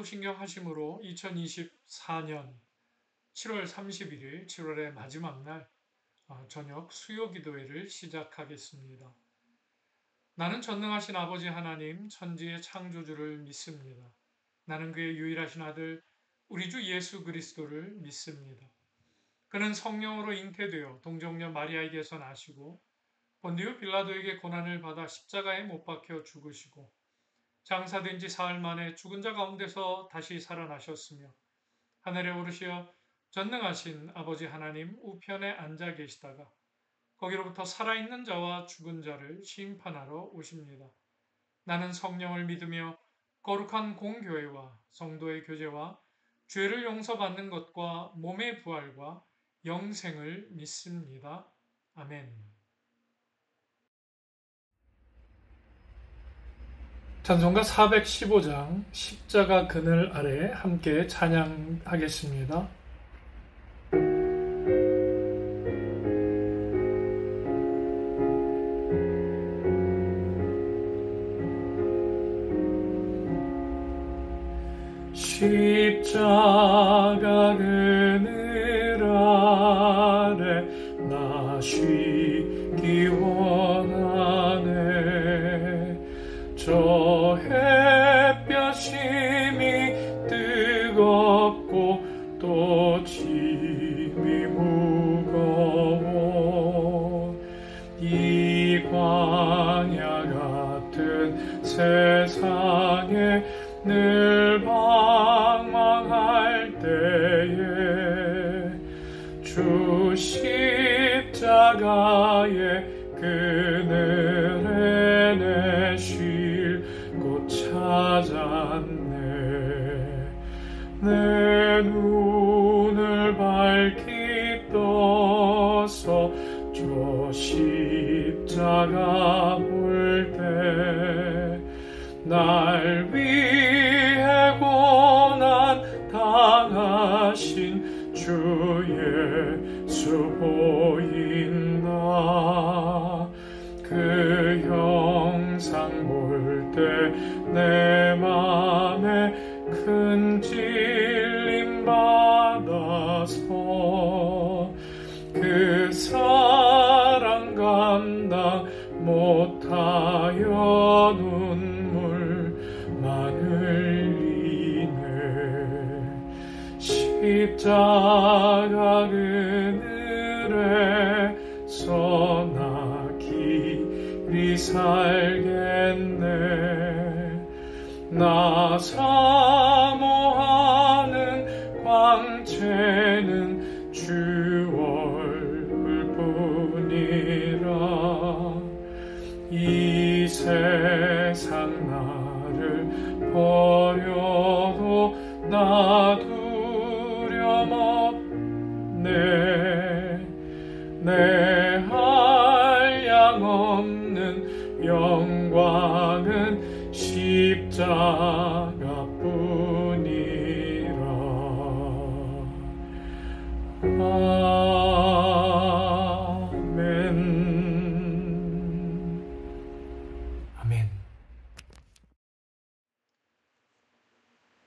전도신경 하심으로 2024년 7월 31일, 7월의 마지막 날 저녁 수요기도회를 시작하겠습니다. 나는 전능하신 아버지 하나님, 천지의 창조주를 믿습니다. 나는 그의 유일하신 아들, 우리 주 예수 그리스도를 믿습니다. 그는 성령으로 잉태되어 동정녀 마리아에게서 나시고 본디오 빌라도에게 고난을 받아 십자가에 못 박혀 죽으시고 장사된 지 사흘 만에 죽은 자 가운데서 다시 살아나셨으며 하늘에 오르시어 전능하신 아버지 하나님 우편에 앉아 계시다가 거기로부터 살아있는 자와 죽은 자를 심판하러 오십니다. 나는 성령을 믿으며 거룩한 공교회와 성도의 교제와 죄를 용서받는 것과 몸의 부활과 영생을 믿습니다. 아멘. 찬송가 415장 십자가 그늘 아래 함께 찬양하겠습니다. 십자가 그늘 아래 나 쉬기 원하네. 저 햇볕 힘이 뜨겁고 또 짐이 무거워 이 광야 같은 세상에 늘 방황할 때에 주 십자가의 그늘에 내 쉴 곳 찾았네. 내 눈을 밝히 떠서 저 십자가 볼 때 날 위해 고난 당하신 주 예수 보인다. 그 형상 볼 때 내 맘에 큰 찔림 받아서 그 사랑 감당 못하여 눈물만 흘리네. 십자가 그늘에서 나 길이 살겠네. 나 사모하는 광채는 주 얼굴뿐이라. 이 세상 나를 버려도 나 두려움 없네. 내 한량 없는 영광은 십자가뿐이라. 아멘.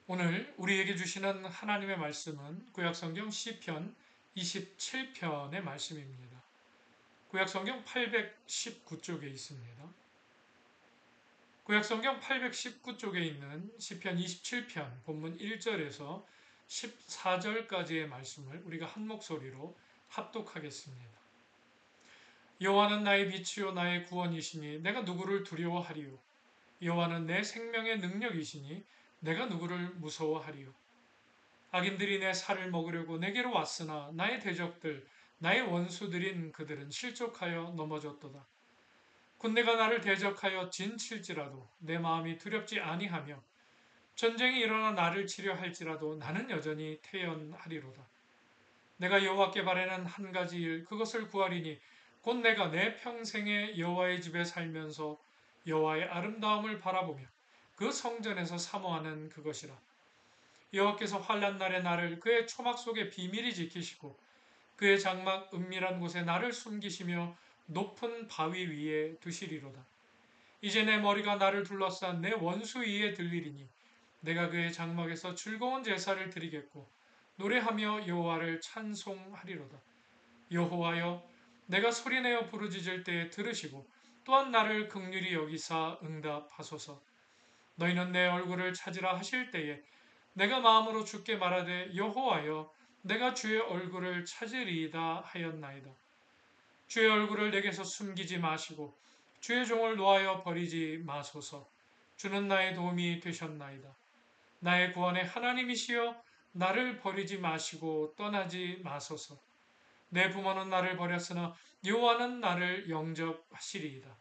오늘 우리에게 주시는 하나님의 말씀은 구약성경 시편 27편의 말씀입니다. 구약성경 819쪽에 있습니다. 구약성경 819쪽에 있는 시편 27편 본문 1절에서 14절까지의 말씀을 우리가 한 목소리로 합독하겠습니다. 여호와는 나의 빛이요 나의 구원이시니 내가 누구를 두려워하리요. 여호와는 내 생명의 능력이시니 내가 누구를 무서워하리요. 악인들이 내 살을 먹으려고 내게로 왔으나 나의 대적들 나의 원수들인 그들은 실족하여 넘어졌도다. 군대가 나를 대적하여 진칠지라도 내 마음이 두렵지 아니하며 전쟁이 일어나 나를 치려 할지라도 나는 여전히 태연하리로다. 내가 여호와께 바라는 한 가지 일 그것을 구하리니 곧 내가 내 평생에 여호와의 집에 살면서 여호와의 아름다움을 바라보며 그 성전에서 사모하는 그것이라. 여호와께서 환난 날에 나를 그의 초막 속에 비밀히 지키시고 그의 장막 은밀한 곳에 나를 숨기시며 높은 바위 위에 두시리로다. 이제 내 머리가 나를 둘러싼 내 원수 위에 들리리니 내가 그의 장막에서 즐거운 제사를 드리겠고 노래하며 여호와를 찬송하리로다. 여호와여, 내가 소리내어 부르짖을 때에 들으시고 또한 나를 긍휼히 여기사 응답하소서. 너희는 내 얼굴을 찾으라 하실 때에 내가 마음으로 주께 말하되 여호와여, 내가 주의 얼굴을 찾으리이다 하였나이다. 주의 얼굴을 내게서 숨기지 마시고 주의 종을 놓아여 버리지 마소서. 주는 나의 도움이 되셨나이다. 나의 구원의 하나님이시여, 나를 버리지 마시고 떠나지 마소서. 내 부모는 나를 버렸으나 여호와는 나를 영접하시리이다.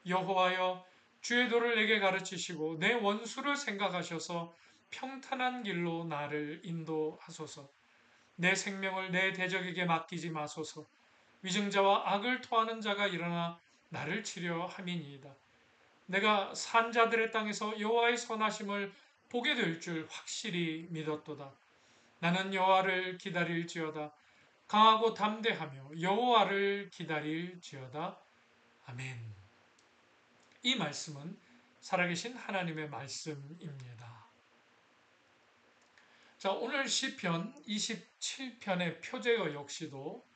여호와여, 주의 도를 내게 가르치시고 내 원수를 생각하셔서 평탄한 길로 나를 인도하소서. 내 생명을 내 대적에게 맡기지 마소서. 위증자와 악을 토하는 자가 일어나 나를 치려 함이니이다. 내가 산자들의 땅에서 여호와의 선하심을 보게 될 줄 확실히 믿었도다. 나는 여호와를 기다릴지어다. 강하고 담대하며 여호와를 기다릴지어다. 아멘. 이 말씀은 살아계신 하나님의 말씀입니다. 자, 오늘 시편 27편의 표제어 역시도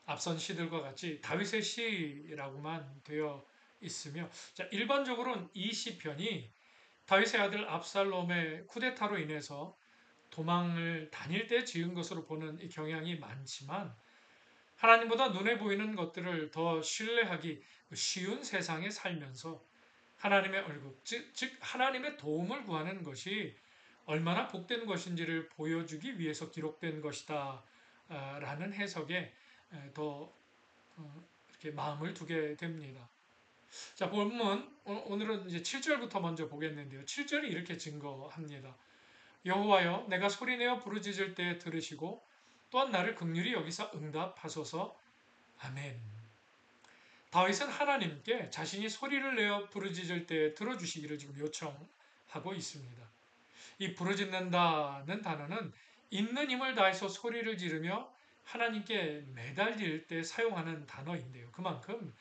앞선 시들과 같이 다윗의 시라고만 되어 있으며, 자, 일반적으로는 이 시편이 다윗의 아들 압살롬의 쿠데타로 인해서 도망을 다닐 때 지은 것으로 보는 이 경향이 많지만, 하나님보다 눈에 보이는 것들을 더 신뢰하기 쉬운 세상에 살면서 하나님의 얼굴, 즉 하나님의 도움을 구하는 것이 얼마나 복된 것인지를 보여주기 위해서 기록된 것이다 라는 해석에 더 이렇게 마음을 두게 됩니다. 자, 본문 오늘은 이제 7절부터 먼저 보겠는데요. 7절이 이렇게 증거합니다. 여호와여, 내가 소리내어 부르짖을 때 들으시고 또한 나를 긍휼히 여기사 응답하소서. 아멘. 다윗은 하나님께 자신이 소리를 내어 부르짖을 때 들어주시기를 지금 요청하고 있습니다. 이 부르짖는다는 단어는 있는 힘을 다해서 소리를 지르며 하나님께 매달릴 때 사용하는 단어인데요. 그만큼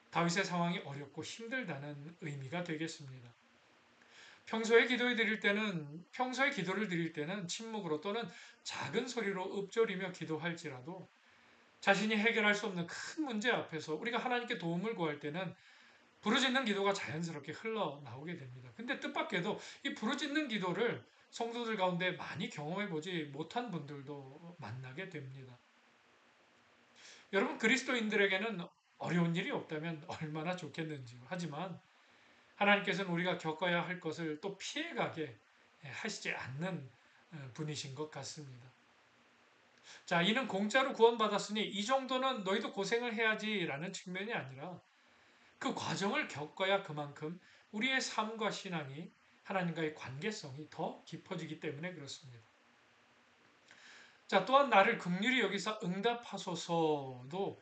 다윗의 상황이 어렵고 힘들다는 의미가 되겠습니다. 평소에 기도를 드릴 때는 침묵으로 또는 작은 소리로 읊조리며 기도할지라도 자신이 해결할 수 없는 큰 문제 앞에서 우리가 하나님께 도움을 구할 때는 부르짖는 기도가 자연스럽게 흘러나오게 됩니다. 근데 뜻밖에도 이 부르짖는 기도를 성도들 가운데 많이 경험해 보지 못한 분들도 만나게 됩니다. 여러분, 그리스도인들에게는 어려운 일이 없다면 얼마나 좋겠는지요. 하지만 하나님께서는 우리가 겪어야 할 것을 또 피해가게 하시지 않는 분이신 것 같습니다. 자, 이는 공짜로 구원받았으니 이 정도는 너희도 고생을 해야지라는 측면이 아니라 그 과정을 겪어야 그만큼 우리의 삶과 신앙이 하나님과의 관계성이 더 깊어지기 때문에 그렇습니다. 자, 또한 나를 긍휼히 여기사 응답하소서도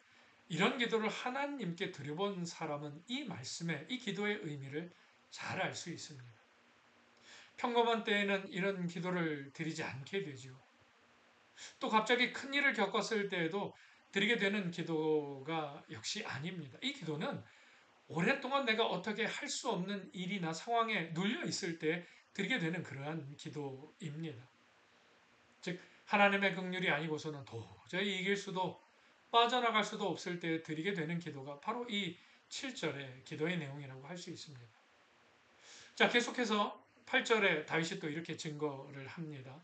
이런 기도를 하나님께 드려본 사람은 이 말씀의, 이 기도의 의미를 잘 알 수 있습니다. 평범한 때에는 이런 기도를 드리지 않게 되죠. 또 갑자기 큰 일을 겪었을 때에도 드리게 되는 기도가 역시 아닙니다. 이 기도는 오랫동안 내가 어떻게 할 수 없는 일이나 상황에 눌려 있을 때 드리게 되는 그러한 기도입니다. 즉 하나님의 긍휼이 아니고서는 도저히 이길 수도 빠져나갈 수도 없을 때 드리게 되는 기도가 바로 이 7절의 기도의 내용이라고 할 수 있습니다. 자, 계속해서 8절에 다윗이 또 이렇게 증거를 합니다.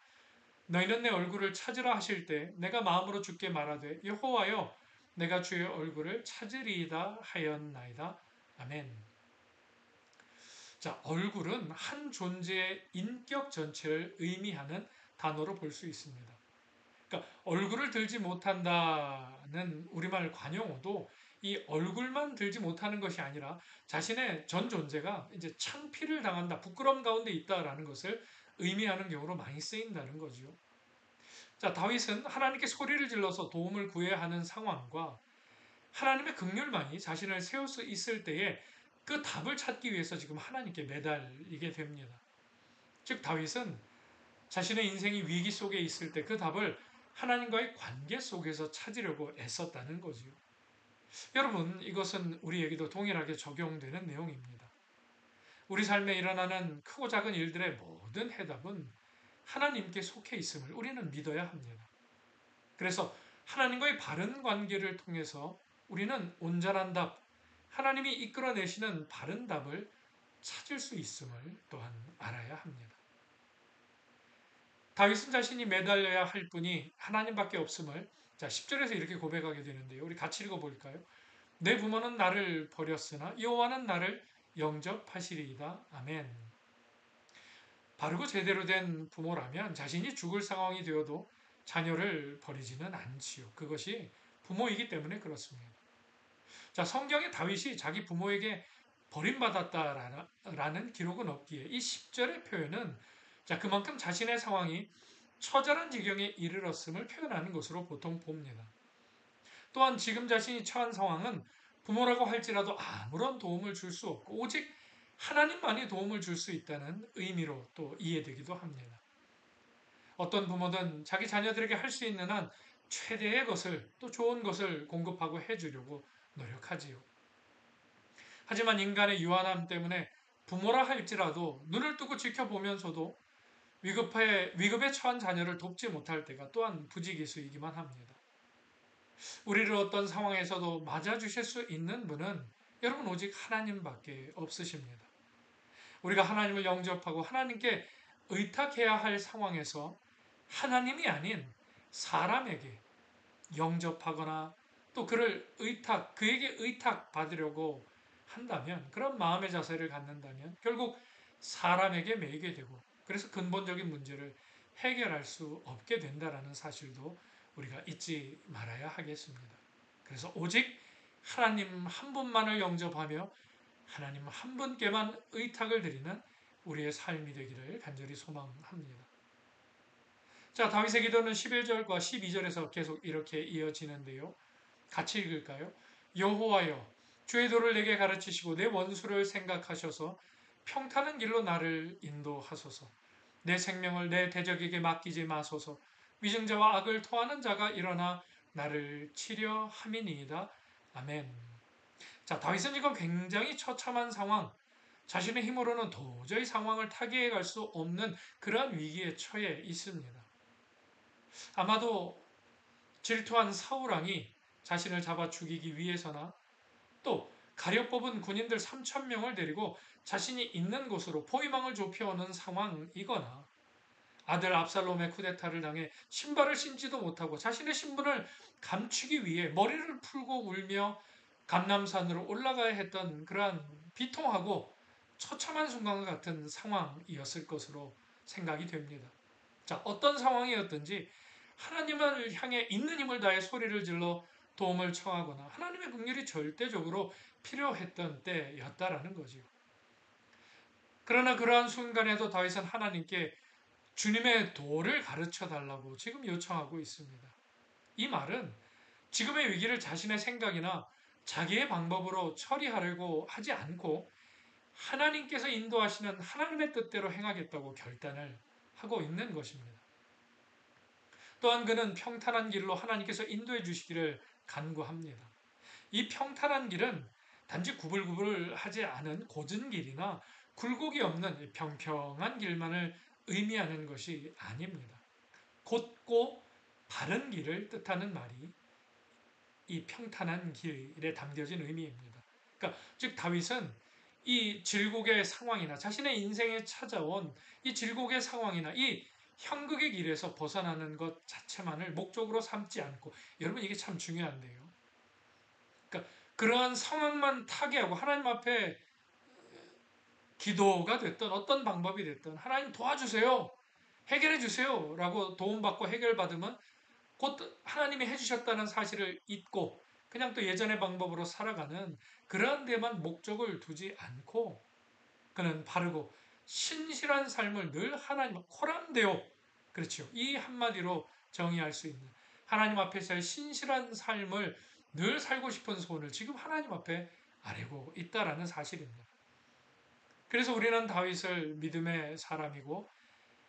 너희는 내 얼굴을 찾으라 하실 때 내가 마음으로 주께 말하되 여호와여, 내가 주의 얼굴을 찾으리이다 하였나이다. 아멘. 자, 얼굴은 한 존재의 인격 전체를 의미하는 단어로 볼 수 있습니다. 그러니까 얼굴을 들지 못한다는 우리말 관용어도 이 얼굴만 들지 못하는 것이 아니라 자신의 전 존재가 이제 창피를 당한다, 부끄러움 가운데 있다라는 것을 의미하는 경우로 많이 쓰인다는 거죠. 자, 다윗은 하나님께 소리를 질러서 도움을 구해야 하는 상황과 하나님의 긍휼만이 자신을 세울 수 있을 때에 그 답을 찾기 위해서 지금 하나님께 매달리게 됩니다. 즉 다윗은 자신의 인생이 위기 속에 있을 때 그 답을 하나님과의 관계 속에서 찾으려고 애썼다는 거지요. 여러분, 이것은 우리에게도 동일하게 적용되는 내용입니다. 우리 삶에 일어나는 크고 작은 일들의 모든 해답은 하나님께 속해 있음을 우리는 믿어야 합니다. 그래서 하나님과의 바른 관계를 통해서 우리는 온전한 답, 하나님이 이끌어내시는 바른 답을 찾을 수 있음을 또한 알아야 합니다. 다윗은 자신이 매달려야 할 분이 하나님밖에 없음을 10절에서 이렇게 고백하게 되는데요. 우리 같이 읽어볼까요? 내 부모는 나를 버렸으나 여호와는 나를 영접하시리이다. 아멘. 바르고 제대로 된 부모라면 자신이 죽을 상황이 되어도 자녀를 버리지는 않지요. 그것이 부모이기 때문에 그렇습니다. 성경에 다윗이 자기 부모에게 버림받았다라는 기록은 없기에 이 10절의 표현은 그만큼 자신의 상황이 처절한 지경에 이르렀음을 표현하는 것으로 보통 봅니다. 또한 지금 자신이 처한 상황은 부모라고 할지라도 아무런 도움을 줄 수 없고 오직 하나님만이 도움을 줄 수 있다는 의미로 또 이해되기도 합니다. 어떤 부모든 자기 자녀들에게 할 수 있는 한 최대의 것을 또 좋은 것을 공급하고 해주려고 노력하지요. 하지만 인간의 유한함 때문에 부모라 할지라도 눈을 뜨고 지켜보면서도 위급에 처한 자녀를 돕지 못할 때가 또한 부지기수이기만 합니다. 우리를 어떤 상황에서도 맞아주실 수 있는 분은 여러분 오직 하나님밖에 없으십니다. 우리가 하나님을 영접하고 하나님께 의탁해야 할 상황에서 하나님이 아닌 사람에게 영접하거나 또 그에게 의탁 받으려고 한다면, 그런 마음의 자세를 갖는다면 결국 사람에게 매이게 되고 그래서 근본적인 문제를 해결할 수 없게 된다라는 사실도 우리가 잊지 말아야 하겠습니다. 그래서 오직 하나님 한 분만을 영접하며 하나님 한 분께만 의탁을 드리는 우리의 삶이 되기를 간절히 소망합니다. 다윗의 기도는 11절과 12절에서 계속 이렇게 이어지는데요. 같이 읽을까요? 여호와여, 주의 도를 내게 가르치시고 내 원수를 생각하셔서 평탄한 길로 나를 인도하소서. 내 생명을 내 대적에게 맡기지 마소서. 위증자와 악을 토하는 자가 일어나 나를 치려 함이니이다. 아멘. 다윗은 지금 굉장히 처참한 상황, 자신의 힘으로는 도저히 상황을 타개해 갈 수 없는 그러한 위기에 처해 있습니다. 아마도 질투한 사울왕이 자신을 잡아 죽이기 위해서나 또 가려 뽑은 군인들 3,000명을 데리고 자신이 있는 곳으로 포위망을 좁혀오는 상황이거나 아들 압살롬의 쿠데타를 당해 신발을 신지도 못하고 자신의 신분을 감추기 위해 머리를 풀고 울며 감람산으로 올라가야 했던 그러한 비통하고 처참한 순간과 같은 상황이었을 것으로 생각이 됩니다. 어떤 상황이었든지 하나님을 향해 있는 힘을 다해 소리를 질러 도움을 청하거나 하나님의 긍휼이 절대적으로 필요했던 때였다라는 거지요. 그러나 그러한 순간에도 다윗은 하나님께 주님의 도를 가르쳐 달라고 지금 요청하고 있습니다. 이 말은 지금의 위기를 자신의 생각이나 자기의 방법으로 처리하려고 하지 않고 하나님께서 인도하시는 하나님의 뜻대로 행하겠다고 결단을 하고 있는 것입니다. 또한 그는 평탄한 길로 하나님께서 인도해 주시기를 간구합니다. 이 평탄한 길은 단지 구불구불하지 않은 곧은 길이나 굴곡이 없는 평평한 길만을 의미하는 것이 아닙니다. 곧고 바른 길을 뜻하는 말이 이 평탄한 길에 담겨진 의미입니다. 그러니까 즉 다윗은 이 질곡의 상황이나 자신의 인생에 찾아온 이 질곡의 상황이나 이 형극의 길에서 벗어나는 것 자체만을 목적으로 삼지 않고, 여러분 이게 참 중요한데요. 그러니까 그러한 상황만 타개하고 하나님 앞에 기도가 됐던 어떤 방법이 됐든 하나님 도와주세요, 해결해 주세요 라고 도움받고 해결받으면 곧 하나님이 해주셨다는 사실을 잊고 그냥 또 예전의 방법으로 살아가는 그러한 데만 목적을 두지 않고 그는 바르고 신실한 삶을 늘 하나님 코람데오, 그렇죠, 이 한마디로 정의할 수 있는 하나님 앞에서의 신실한 삶을 늘 살고 싶은 소원을 지금 하나님 앞에 아뢰고 있다라는 사실입니다. 그래서 우리는 다윗을 믿음의 사람이고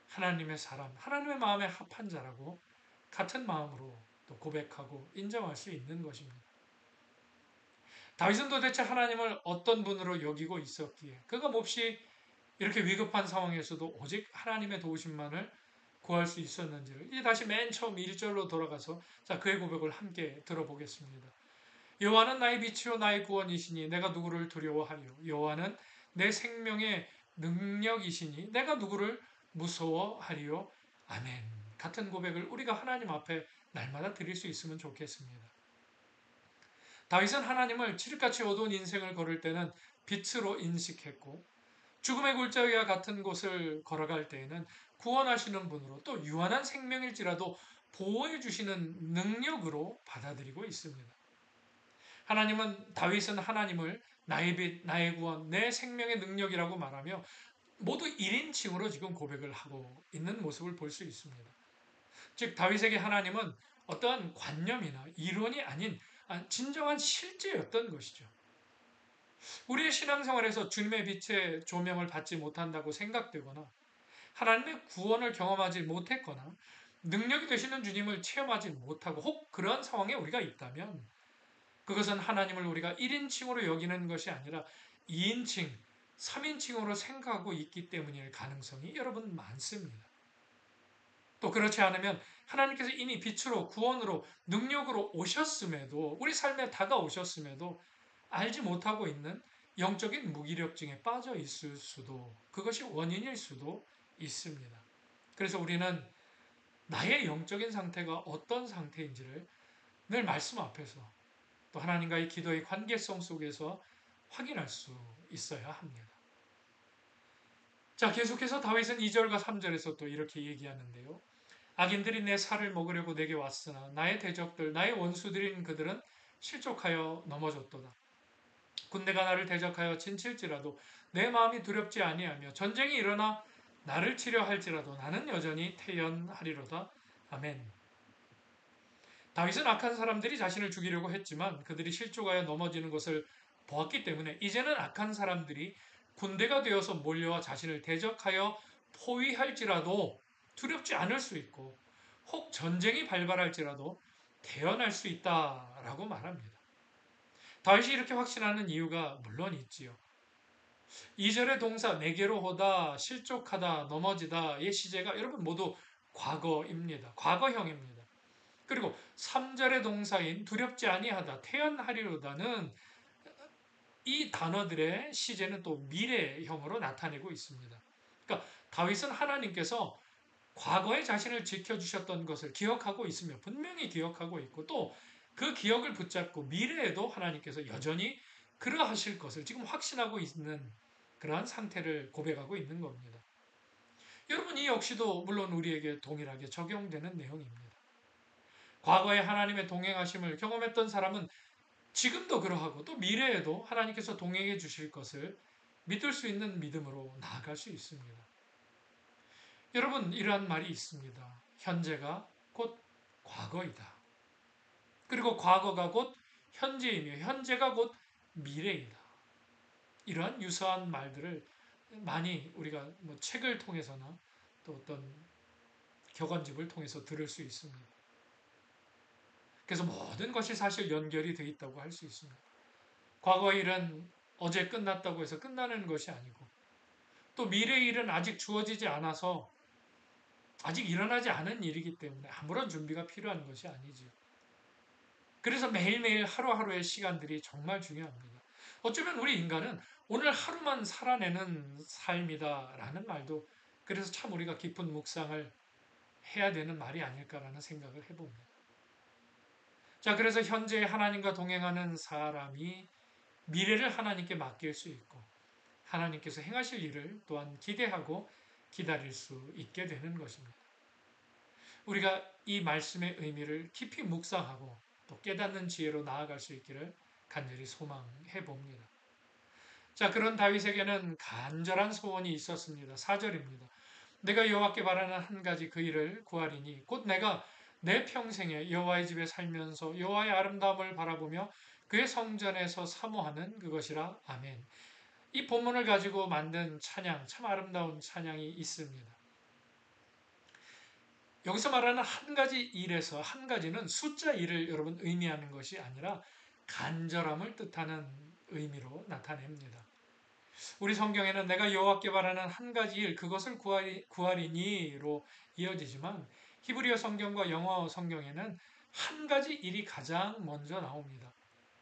하나님의 사람, 하나님의 마음에 합한 자라고 같은 마음으로 또 고백하고 인정할 수 있는 것입니다. 다윗은 도대체 하나님을 어떤 분으로 여기고 있었기에 그가 몹시 이렇게 위급한 상황에서도 오직 하나님의 도우심만을 구할 수 있었는지를 이제 다시 맨 처음 1절로 돌아가서 자 그의 고백을 함께 들어보겠습니다. 여호와는 나의 빛이요 나의 구원이시니 내가 누구를 두려워하리요. 여호와는 내 생명의 능력이시니 내가 누구를 무서워하리요. 아멘. 같은 고백을 우리가 하나님 앞에 날마다 드릴 수 있으면 좋겠습니다. 다윗은 하나님을 칠흑같이 어두운 인생을 걸을 때는 빛으로 인식했고 죽음의 골짜기와 같은 곳을 걸어갈 때에는 구원하시는 분으로 또 유한한 생명일지라도 보호해 주시는 능력으로 받아들이고 있습니다. 다윗은 하나님을 나의 빛, 나의 구원, 내 생명의 능력이라고 말하며 모두 1인칭으로 지금 고백을 하고 있는 모습을 볼 수 있습니다. 즉 다윗에게 하나님은 어떠한 관념이나 이론이 아닌 진정한 실제였던 것이죠. 우리의 신앙생활에서 주님의 빛의 조명을 받지 못한다고 생각되거나 하나님의 구원을 경험하지 못했거나 능력이 되시는 주님을 체험하지 못하고 혹 그러한 상황에 우리가 있다면 그것은 하나님을 우리가 1인칭으로 여기는 것이 아니라 2인칭, 3인칭으로 생각하고 있기 때문일 가능성이 여러분 많습니다. 또 그렇지 않으면 하나님께서 이미 빛으로 구원으로 능력으로 오셨음에도 우리 삶에 다가오셨음에도 알지 못하고 있는 영적인 무기력증에 빠져 있을 수도 그것이 원인일 수도 있습니다. 그래서 우리는 나의 영적인 상태가 어떤 상태인지를 늘 말씀 앞에서 또 하나님과의 기도의 관계성 속에서 확인할 수 있어야 합니다. 자, 계속해서 다윗은 2절과 3절에서 또 이렇게 얘기하는데요. 악인들이 내 살을 먹으려고 내게 왔으나 나의 대적들, 나의 원수들인 그들은 실족하여 넘어졌도다. 군대가 나를 대적하여 진칠지라도 내 마음이 두렵지 아니하며 전쟁이 일어나 나를 치려 할지라도 나는 여전히 태연하리로다. 아멘. 다윗은 악한 사람들이 자신을 죽이려고 했지만 그들이 실족하여 넘어지는 것을 보았기 때문에 이제는 악한 사람들이 군대가 되어서 몰려와 자신을 대적하여 포위할지라도 두렵지 않을 수 있고 혹 전쟁이 발발할지라도 태어날 수 있다라고 말합니다. 다윗이 이렇게 확신하는 이유가 물론 있지요. 2절의 동사 내게로 오다, 실족하다, 넘어지다의 시제가 여러분 모두 과거입니다. 과거형입니다. 그리고 3절의 동사인 두렵지 아니하다, 태연하리로다는 이 단어들의 시제는 또 미래형으로 나타내고 있습니다. 그러니까 다윗은 하나님께서 과거에 자신을 지켜주셨던 것을 기억하고 있으며 분명히 기억하고 있고 또 그 기억을 붙잡고 미래에도 하나님께서 여전히 그러하실 것을 지금 확신하고 있는 그러한 상태를 고백하고 있는 겁니다. 여러분 이 역시도 물론 우리에게 동일하게 적용되는 내용입니다. 과거에 하나님의 동행하심을 경험했던 사람은 지금도 그러하고 또 미래에도 하나님께서 동행해 주실 것을 믿을 수 있는 믿음으로 나아갈 수 있습니다. 여러분 이러한 말이 있습니다. 현재가 곧 과거이다. 그리고 과거가 곧 현재이며 현재가 곧 미래이다. 이러한 유사한 말들을 많이 우리가 책을 통해서나 또 어떤 격언집을 통해서 들을 수 있습니다. 그래서 모든 것이 사실 연결이 되어 있다고 할 수 있습니다. 과거의 일은 어제 끝났다고 해서 끝나는 것이 아니고 또 미래의 일은 아직 주어지지 않아서 아직 일어나지 않은 일이기 때문에 아무런 준비가 필요한 것이 아니지요. 그래서 매일매일 하루하루의 시간들이 정말 중요합니다. 어쩌면 우리 인간은 오늘 하루만 살아내는 삶이다라는 말도 그래서 참 우리가 깊은 묵상을 해야 되는 말이 아닐까라는 생각을 해봅니다. 자, 그래서 현재 하나님과 동행하는 사람이 미래를 하나님께 맡길 수 있고 하나님께서 행하실 일을 또한 기대하고 기다릴 수 있게 되는 것입니다. 우리가 이 말씀의 의미를 깊이 묵상하고 또 깨닫는 지혜로 나아갈 수 있기를 간절히 소망해 봅니다. 자, 그런 다윗에게는 간절한 소원이 있었습니다. 4절입니다. 내가 여호와께 바라는 한 가지 그 일을 구하리니 곧 내가 내 평생에 여호와의 집에 살면서 여호와의 아름다움을 바라보며 그의 성전에서 사모하는 그것이라. 아멘. 이 본문을 가지고 만든 찬양, 참 아름다운 찬양이 있습니다. 여기서 말하는 한 가지 일에서 한 가지는 숫자 1을 여러분 의미하는 것이 아니라 간절함을 뜻하는 의미로 나타냅니다. 우리 성경에는 내가 여호와께 바라는 한 가지 일 그것을 구하리니로 이어지지만 히브리어 성경과 영어 성경에는 한 가지 일이 가장 먼저 나옵니다.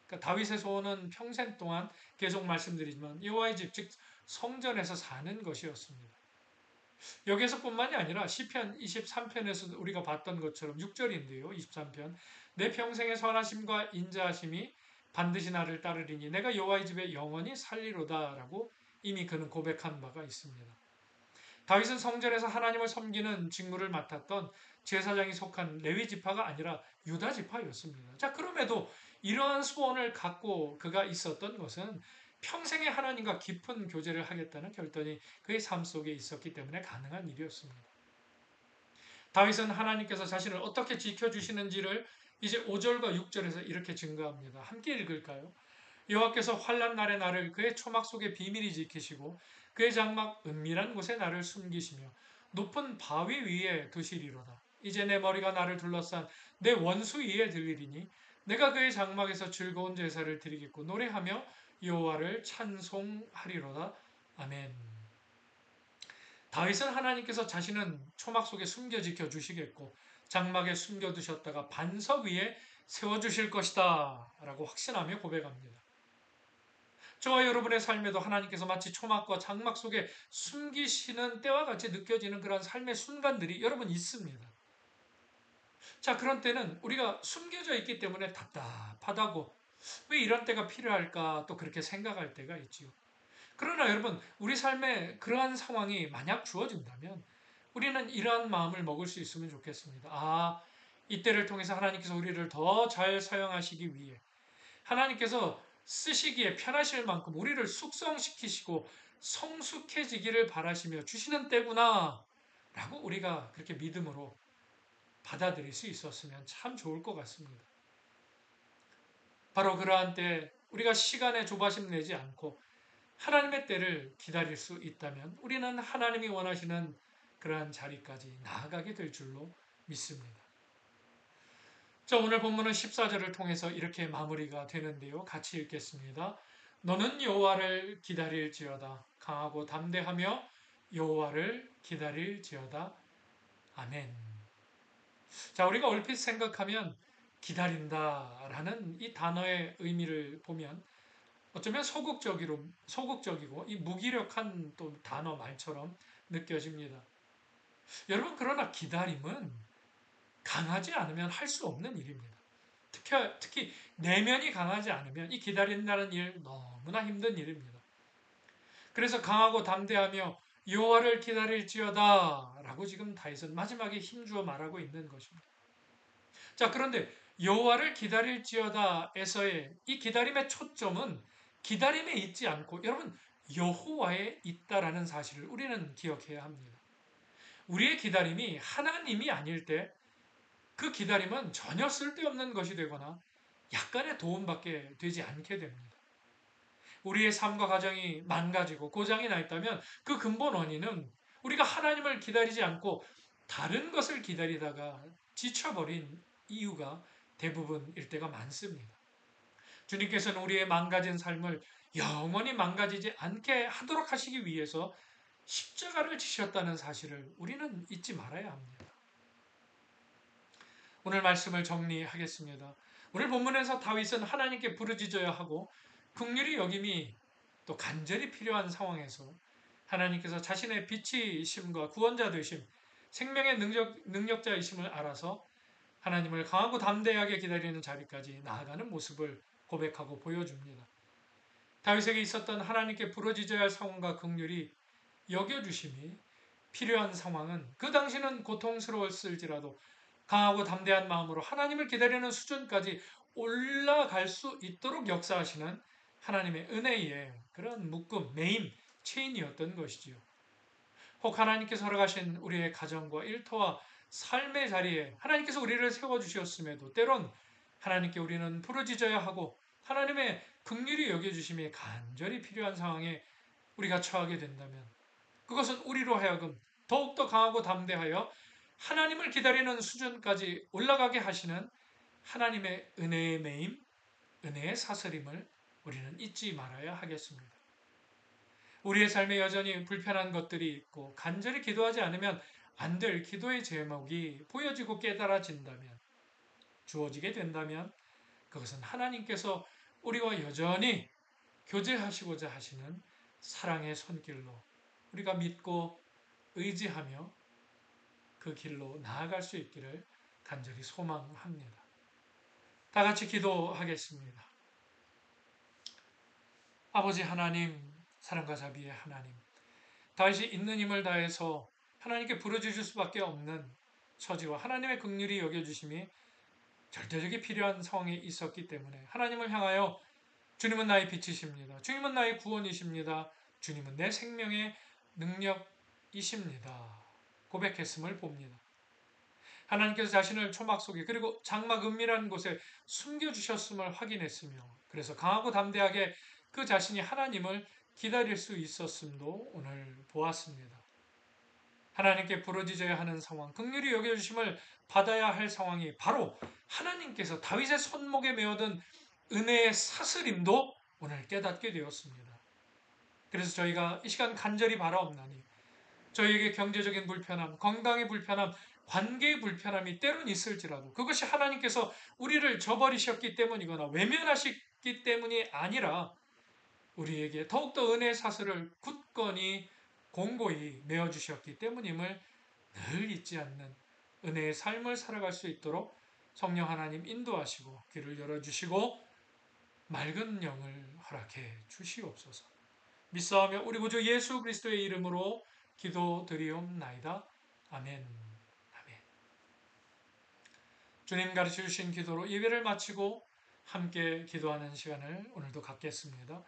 그러니까 다윗의 소원은 평생 동안 계속 말씀드리지만 여호와의 집, 즉 성전에서 사는 것이었습니다. 여기에서뿐만이 아니라 시편 23편에서 우리가 봤던 것처럼 6절인데요. 23편 내 평생의 선하심과 인자하심이 반드시 나를 따르리니 내가 여호와의 집에 영원히 살리로다라고 이미 그는 고백한 바가 있습니다. 다윗은 성전에서 하나님을 섬기는 직무를 맡았던 제사장이 속한 레위 지파가 아니라 유다 지파였습니다. 자, 그럼에도 이러한 소원을 갖고 그가 있었던 것은 평생에 하나님과 깊은 교제를 하겠다는 결단이 그의 삶 속에 있었기 때문에 가능한 일이었습니다. 다윗은 하나님께서 자신을 어떻게 지켜주시는지를 이제 5절과 6절에서 이렇게 증거합니다. 함께 읽을까요? 여호와께서 환난 날에 나를 그의 초막 속에 비밀히 지키시고 그의 장막 은밀한 곳에 나를 숨기시며 높은 바위 위에 두시리로다. 이제 내 머리가 나를 둘러싼 내 원수 위에 들리리니 내가 그의 장막에서 즐거운 제사를 드리겠고 노래하며 여호와를 찬송하리로다. 아멘. 다윗은 하나님께서 자신은 초막 속에 숨겨 지켜 주시겠고 장막에 숨겨 두셨다가 반석 위에 세워 주실 것이다 라고 확신하며 고백합니다. 저와 여러분의 삶에도 하나님께서 마치 초막과 장막 속에 숨기시는 때와 같이 느껴지는 그런 삶의 순간들이 여러분 있습니다. 자, 그런 때는 우리가 숨겨져 있기 때문에 답답하다고 왜 이런 때가 필요할까 또 그렇게 생각할 때가 있지요. 그러나 여러분, 우리 삶에 그러한 상황이 만약 주어진다면 우리는 이러한 마음을 먹을 수 있으면 좋겠습니다. 아, 이때를 통해서 하나님께서 우리를 더 잘 사용하시기 위해 하나님께서 쓰시기에 편하실 만큼 우리를 숙성시키시고 성숙해지기를 바라시며 주시는 때구나 라고 우리가 그렇게 믿음으로 받아들일 수 있었으면 참 좋을 것 같습니다. 바로 그러한 때 우리가 시간에 조바심 내지 않고 하나님의 때를 기다릴 수 있다면 우리는 하나님이 원하시는 그러한 자리까지 나아가게 될 줄로 믿습니다. 자, 오늘 본문은 14절을 통해서 이렇게 마무리가 되는데요. 같이 읽겠습니다. 너는 여호와를 기다릴지어다. 강하고 담대하며 여호와를 기다릴지어다. 아멘. 자, 우리가 얼핏 생각하면 기다린다라는 이 단어의 의미를 보면 어쩌면 소극적이고 이 무기력한 또 단어 말처럼 느껴집니다. 여러분, 그러나 기다림은 강하지 않으면 할 수 없는 일입니다. 특히 내면이 강하지 않으면 이 기다린다는 일 너무나 힘든 일입니다. 그래서 강하고 담대하며 여호와를 기다릴지어다 라고 지금 다윗은 마지막에 힘주어 말하고 있는 것입니다. 자, 그런데 여호와를 기다릴지어다에서의 이 기다림의 초점은 기다림에 있지 않고 여러분 여호와에 있다라는 사실을 우리는 기억해야 합니다. 우리의 기다림이 하나님이 아닐 때 그 기다림은 전혀 쓸데없는 것이 되거나 약간의 도움밖에 되지 않게 됩니다. 우리의 삶과 가정이 망가지고 고장이 나 있다면 그 근본 원인은 우리가 하나님을 기다리지 않고 다른 것을 기다리다가 지쳐버린 이유가 대부분일 때가 많습니다. 주님께서는 우리의 망가진 삶을 영원히 망가지지 않게 하도록 하시기 위해서 십자가를 지셨다는 사실을 우리는 잊지 말아야 합니다. 오늘 말씀을 정리하겠습니다. 오늘 본문에서 다윗은 하나님께 부르짖어야 하고 긍휼히 여김이 또 간절히 필요한 상황에서 하나님께서 자신의 빛이심과 구원자 되심, 생명의 능력자이심을 알아서 하나님을 강하고 담대하게 기다리는 자리까지 나아가는 모습을 고백하고 보여줍니다. 다윗에게 있었던 하나님께 부르짖어야 할 상황과 긍휼이 여겨주심이 필요한 상황은 그 당시는 고통스러웠을지라도 강하고 담대한 마음으로 하나님을 기다리는 수준까지 올라갈 수 있도록 역사하시는 하나님의 은혜의 그런 묶음, 매임, 체인이었던 것이지요. 혹 하나님께서 허락하신 우리의 가정과 일터와 삶의 자리에 하나님께서 우리를 세워주셨음에도 때론 하나님께 우리는 부르짖어야 하고 하나님의 긍휼히 여겨주심이 간절히 필요한 상황에 우리가 처하게 된다면 그것은 우리로 하여금 더욱더 강하고 담대하여 하나님을 기다리는 수준까지 올라가게 하시는 하나님의 은혜의 매임, 은혜의 사설임을 우리는 잊지 말아야 하겠습니다. 우리의 삶에 여전히 불편한 것들이 있고 간절히 기도하지 않으면 안 될 기도의 제목이 보여지고 깨달아진다면, 주어지게 된다면 그것은 하나님께서 우리와 여전히 교제하시고자 하시는 사랑의 손길로 우리가 믿고 의지하며 그 길로 나아갈 수 있기를 간절히 소망합니다. 다 같이 기도하겠습니다. 아버지 하나님, 사랑과 자비의 하나님, 다윗이 있는 힘을 다해서 하나님께 부르짖을 수밖에 없는 처지와 하나님의 긍휼이 여겨주심이 절대적이 필요한 상황에 있었기 때문에 하나님을 향하여 주님은 나의 빛이십니다. 주님은 나의 구원이십니다. 주님은 내 생명의 능력이십니다. 고백했음을 봅니다. 하나님께서 자신을 초막 속에 그리고 장막 은밀한 곳에 숨겨주셨음을 확인했으며 그래서 강하고 담대하게 그 자신이 하나님을 기다릴 수 있었음도 오늘 보았습니다. 하나님께 부르짖어야 하는 상황, 긍휼히 여겨주심을 받아야 할 상황이 바로 하나님께서 다윗의 손목에 메어든 은혜의 사슬임도 오늘 깨닫게 되었습니다. 그래서 저희가 이 시간 간절히 바라옵나니 저희에게 경제적인 불편함, 건강의 불편함, 관계의 불편함이 때론 있을지라도 그것이 하나님께서 우리를 저버리셨기 때문이거나 외면하셨기 때문이 아니라 우리에게 더욱더 은혜의 사슬을 굳건히 공고히 메어주셨기 때문임을 늘 잊지 않는 은혜의 삶을 살아갈 수 있도록 성령 하나님 인도하시고 귀를 열어주시고 맑은 영을 허락해 주시옵소서. 믿사오며 우리 구주 예수 그리스도의 이름으로 기도드리옵나이다. 아멘. 아멘. 주님 가르쳐 주신 기도로 예배를 마치고 함께 기도하는 시간을 오늘도 갖겠습니다.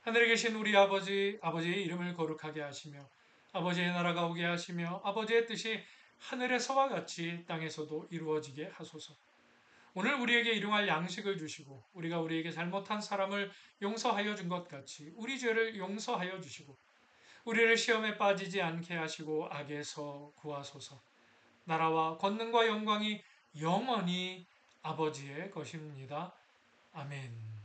하늘에 계신 우리 아버지, 아버지의 이름을 거룩하게 하시며 아버지의 나라가 오게 하시며 아버지의 뜻이 하늘에서와 같이 땅에서도 이루어지게 하소서. 오늘 우리에게 일용할 양식을 주시고 우리가 우리에게 잘못한 사람을 용서하여 준 것 같이 우리 죄를 용서하여 주시고 우리를 시험에 빠지지 않게 하시고 악에서 구하소서. 나라와 권능과 영광이 영원히 아버지의 것입니다. 아멘.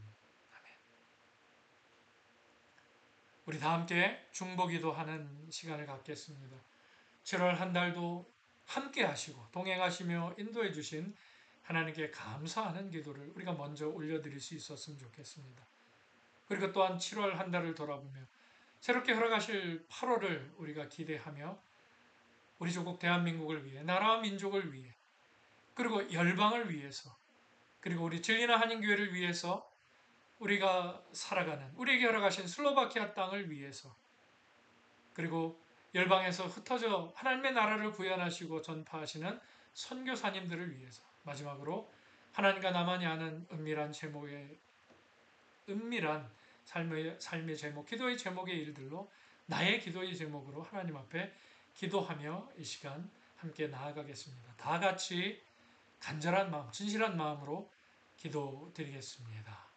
우리 다 함께 중보기도 하는 시간을 갖겠습니다. 7월 한 달도 함께 하시고 동행하시며 인도해 주신 하나님께 감사하는 기도를 우리가 먼저 올려드릴 수 있었으면 좋겠습니다. 그리고 또한 7월 한 달을 돌아보며 새롭게 흘러가실 8월을 우리가 기대하며 우리 조국 대한민국을 위해 나라와 민족을 위해 그리고 열방을 위해서 그리고 우리 진리나 한인교회를 위해서 우리가 살아가는 우리에게 허락하신 슬로바키아 땅을 위해서 그리고 열방에서 흩어져 하나님의 나라를 구현하시고 전파하시는 선교사님들을 위해서 마지막으로 하나님과 나만이 아는 은밀한 제목의 은밀한 삶의 제목, 기도의 제목의 일들로 나의 기도의 제목으로 하나님 앞에 기도하며 이 시간 함께 나아가겠습니다. 다 같이 간절한 마음, 진실한 마음으로 기도드리겠습니다.